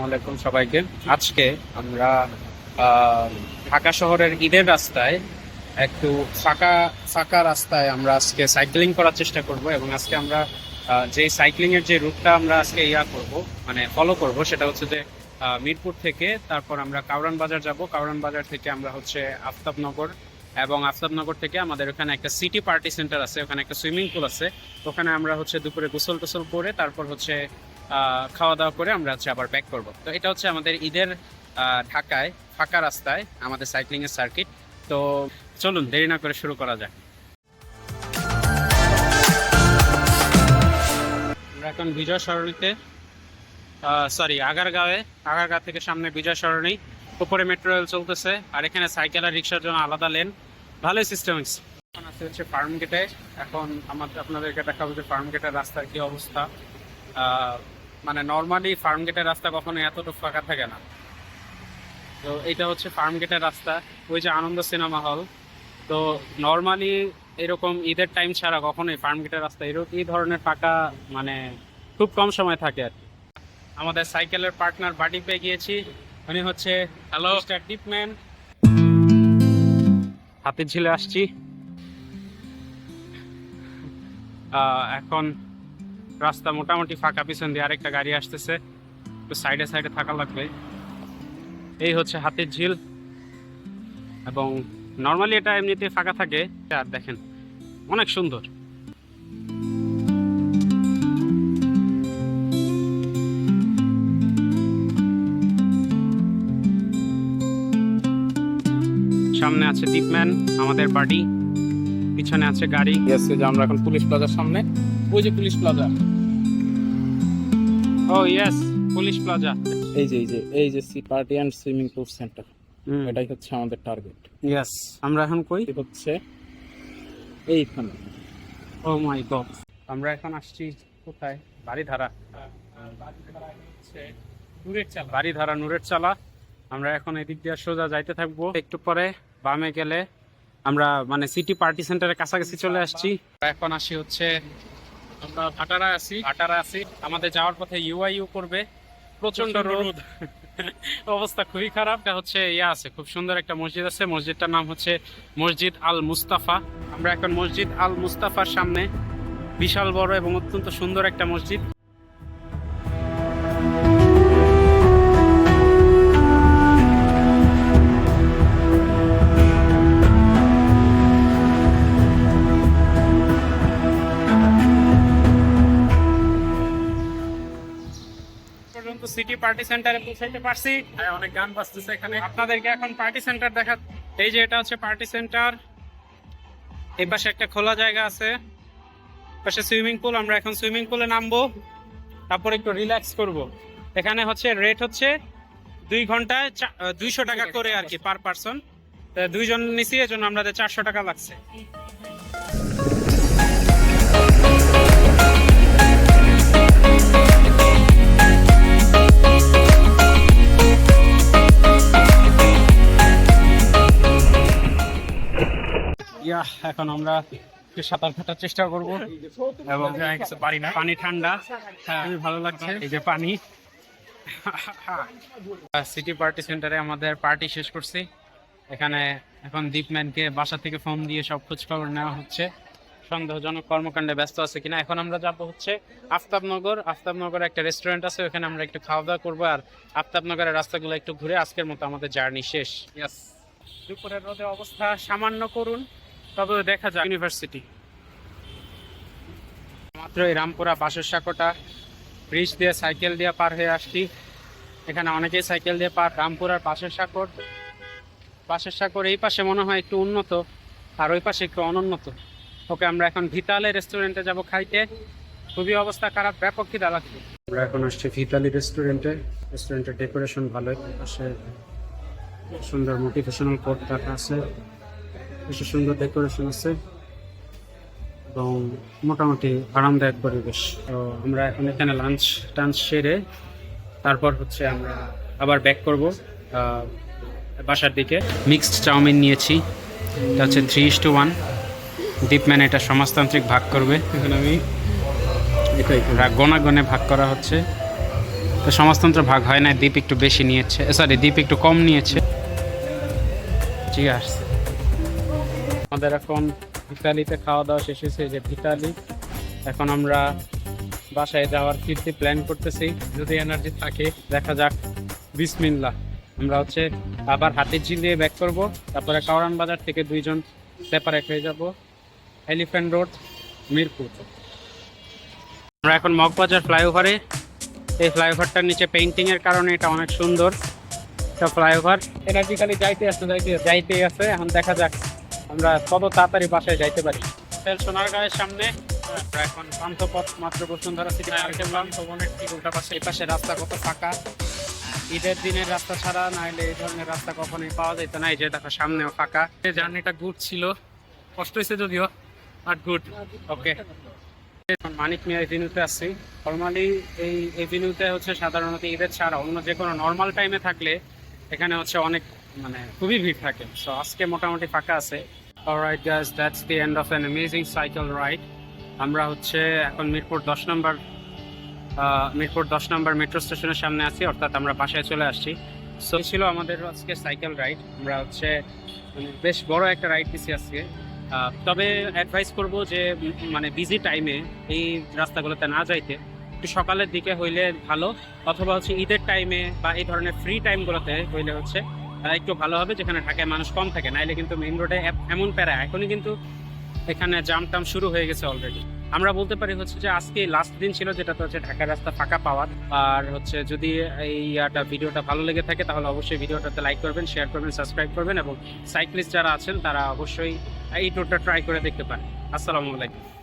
আলাইকুম সবাইকে। আজকে আমরা ঢাকা শহরের ঈদের রাস্তায় একটু ফাঁকা ফাঁকা রাস্তায় আমরা আজকে সাইক্লিং করার চেষ্টা করব এবং আজকে আমরা যে সাইক্লিং এর যে রুটটা আমরা আজকে করব মানে ফলো করব সেটা হচ্ছে যে মিরপুর থেকে তারপর আমরা কাউরান বাজার যাব। কাউরান বাজার থেকে আমরা হচ্ছে আফতাবনগর এবং আফতাবনগর থেকে আমাদের ওখানে একটা সিটি পার্টি সেন্টার আছে, ওখানে একটা সুইমিং পুল আছে। ওখানে আমরা হচ্ছে দুপুরে গোসল টোসল করে তারপর হচ্ছে খাওয়া দাওয়া করে আমরা হচ্ছে আবার ব্যাক করব। তো এটা হচ্ছে আমাদের ঈদের ঢাকায় ফাঁকা রাস্তায় আমাদের সাইক্লিং এর সার্কিট। তো চলুন দেরি না করে শুরু করা যায়। আমরা এখন বিজয় সরণিতে আগারগাঁও থেকে সামনে বিজয় সরণি, উপরে মেট্রো রেল চলতেছে আর এখানে সাইকেল আর রিক্সার জন্য আলাদা লেন। ভালোই সিস্টেম এখন আছে হচ্ছে ফার্ম গেটে। এখন আপনাদেরকে দেখাবো যে ফার্ম গেটের রাস্তার কি অবস্থা। মানে নর্মালি ফার্ম গেটের রাস্তা কখনো এতটুকু ফাঁকা থাকে না। তো এইটা হচ্ছে ফার্ম গেটের রাস্তা, ওই যে আনন্দ সিনেমা হল। তো নর্মালি এরকম ঈদের টাইম ছাড়া কখনোই ফার্ম গেটের রাস্তা এই ধরনের ফাঁকা মানে খুব কম সময় থাকে আর কি। আমাদের সাইকেলের পার্টনার বাড়ি পেয়ে গিয়েছি, উনি হচ্ছে হ্যালো মিস্টার ডিপম্যান। হাতির ঝিলে আসছি। এখন রাস্তা মোটামুটি ফাঁকা, পিছন দিয়ে আরেকটা গাড়ি আসতেছে, একটু সাইডে সাইডে থাকা লাগবে। এই হচ্ছে হাতির ঝিল এবং নর্মালি এটা এমনিতে ফাঁকা থাকে। আর দেখেন অনেক সুন্দর। সামনে আছে ডিপম্যান আমাদের বাড়ি, পিছনে আছে গাড়ি। যে আমরা এখন পুলিশ প্লাজার সামনে, ওই যে police plaza. Oh yes, police plaza. এই যে sea party and swimming pool centre, এটাই হচ্ছে আমাদের টার্গেট। ইয়েস, আমরা এখন কই হচ্ছে এইখানে। ও মাই গড, আমরা এখন আসছি কোথায়? বাড়িধারা নূরের চালা। আমরা এখন এদিক দিয়ে সোজা যাইতে থাকবো। একটু পরে বামে গেলে আমরা মানে সিটি পার্টি সেন্টারের কাছাকাছি চলে আসছি। এখন আসি হচ্ছে আমরা ভাটারা আছি। আমাদের যাওয়ার পথে ইউ করবে, প্রচন্ড রোদ। অবস্থা খুবই খারাপ। এটা হচ্ছে আছে, খুব সুন্দর একটা মসজিদ আছে, মসজিদটার নাম হচ্ছে মসজিদ আল মুস্তাফা। আমরা এখন মসজিদ আল মুস্তাফার সামনে, বিশাল বড় এবং অত্যন্ত সুন্দর একটা মসজিদ। সিটি পার্টি সেন্টারে পৌঁছাইতে পারছি। অনেক গান বাজতেছে এখানে। আপনাদেরকে এখন পার্টি সেন্টার দেখা। এই যে এটা হচ্ছে পার্টি সেন্টার। এই পাশে একটা খোলা জায়গা আছে, পাশে সুইমিং পুল। আমরা এখন সুইমিং পুলে নামবো, তারপর একটু রিল্যাক্স করব। এখানে হচ্ছে রেট হচ্ছে 2 ঘন্টায় 200 টাকা করে আর কি পার পারসন। 2 জন নিছি, এজন্য আমাদের 400 টাকা লাগছে। এখন আমরা সাঁতার কাটার চেষ্টা করবো এবং পানি ঠান্ডা, খুবই ভালো লাগছে। এই যে পানি। সিটি পার্টি সেন্টারে আমাদের পার্টি শেষ করছি। এখানে এখন দীপম্যানকে বাসা থেকে ফোন দিয়ে সব খোঁজ খবর নেওয়া হচ্ছে, সন্দেহজনক কর্মকাণ্ডে ব্যস্ত আছে কিনা। এখন আমরা যাবো হচ্ছে আফতাবনগর একটা রেস্টুরেন্ট আছে, ওখানে আমরা একটু খাওয়া দাওয়া করবো আর আফতাবনগরের রাস্তাগুলো একটু ঘুরে আজকের মতো আমাদের জার্নি শেষ। দুপুরের রোদে অবস্থা সামান্য করুন, তবে দেখা যায় ইউনিভার্সিটি। মাত্র এই রামপুরা বাসেরসাঁকোটা ব্রিজ দিয়ে সাইকেল দিয়ে পার হয়ে আসছি। এখানে অনেকেই সাইকেল দিয়ে পার। রামপুরার বাসেরসাঁকোর এই পাশে মনে হয় একটু উন্নত আর ওই পাশে একটু অনুন্নত। ওকে, আমরা এখন ভিতালে রেস্টুরেন্টে যাব খাইতে। খুবই অবস্থা খারাপ, ব্যাপক খিদা লাগছে। আমরা এখন আসছি ভিতালি রেস্টুরেন্টের ডেকোরেশন ভালোই আসে, সুন্দর মোটিভেশনাল কোড রাখা আছে, বেশ সুন্দর ডেকোরেশন আছে এবং মোটামুটি আরামদায়ক পরিবেশ। তো আমরা এখন এখানে টাঞ্চ সেরে তারপর হচ্ছে আমরা আবার ব্যাক করব বাসার দিকে। মিক্সড চাউমিন নিয়েছি, এটা হচ্ছে 3:1। দীপম্যান এটা সমাজতান্ত্রিক ভাগ করবে, এখন আমি গণে ভাগ করা হচ্ছে। তো সমাজতন্ত্র ভাগ হয় না, দ্বীপ একটু বেশি নিয়েছে, সরি দ্বীপ একটু কম নিয়েছে। ঠিক আছে, আমাদের এখন ইতালিতে খাওয়া দাওয়া শেষ হয়েছে, যে ইতালি। এখন আমরা বাসায় যাওয়ার ফিরতে প্ল্যান করতেছি, যদি এনার্জি থাকে দেখা যাক। বিসমিল্লাহ। আমরা হচ্ছে আবার হাতিরঝিল দিয়ে ব্যাক করব, তারপরে কাওরান বাজার থেকে 2 জন সেপারেট হয়ে যাব এলিফ্যান্ট রোড, মিরপুর। আমরা এখন মগবাজার ফ্লাইওভারে। এই ফ্লাইওভারটার নিচে পেইন্টিং এর কারণে এটা অনেক সুন্দর একটা ফ্লাইওভার। এনার্জি খালি যাইতেই আছে। এখন দেখা যাক আমরা কত তাড়াতাড়ি বাসায় যাইতে পারি। সোনারগাঁয়ের সামনে আমরা এখন পান্থপথ মাত্র বসুন্ধরা সিটি পার্কের ভবনের ঠিক উল্টা পাশে। এই পাশে রাস্তা কত ফাঁকা, ঈদের দিনের রাস্তা ছাড়া নাইলে এই ধরনের রাস্তা কখনোই পাওয়া যেত না। এই যে দেখো সামনেও ফাঁকা। এই জার্নিটা গুড ছিল, কষ্ট হয়েছে যদিও, বাট গুড। ওকে, মানিক মিয়া এভিনিউতে আসছি। নর্মালি এই এভিনিউতে হচ্ছে সাধারণত ঈদের ছাড়া অন্য যে কোনো নর্মাল টাইমে থাকলে এখানে হচ্ছে অনেক মানে খুবই ভিড় থাকে। সো আজকে মোটামুটি ফাঁকা আছে। Alright guys, that's the end of an amazing cycle ride. আমরা হচ্ছে এখন মিরপুর 10 নম্বর মেট্রো স্টেশনের সামনে আছি, অর্থাৎ আমরা বাসায় চলে আসছি। সো ছিল আমাদের আজকে সাইকেল রাইড। আমরা হচ্ছে বেশ বড় একটা রাইড দিচ্ছি আজকে। তবে অ্যাডভাইস করব যে মানে বিজি টাইমে এই রাস্তাগুলোতে না যাইতে, একটু সকালের দিকে হইলে ভালো, অথবা হচ্ছে ঈদের টাইমে বা এই ধরনের ফ্রি টাইমগুলোতে হইলে হচ্ছে একটু ভালো হবে, যেখানে ঢাকায় মানুষ কম থাকে। নাইলে কিন্তু মেইন রোডে এমন প্যারা, এখনই কিন্তু এখানে জাম টাম শুরু হয়ে গেছে অলরেডি। আমরা বলতে পারি হচ্ছে যে আজকে লাস্ট দিন ছিল, যেটা হচ্ছে ঢাকার রাস্তা ফাঁকা পাওয়ার। আর হচ্ছে যদি এই ভিডিওটা ভালো লেগে থাকে তাহলে অবশ্যই ভিডিওটাতে লাইক করবেন, শেয়ার করবেন, সাবস্ক্রাইব করবেন, এবং সাইক্লিস্ট যারা আছেন তারা অবশ্যই এই ট্যুরটা ট্রাই করে দেখতে পারেন। আসসালামু আলাইকুম।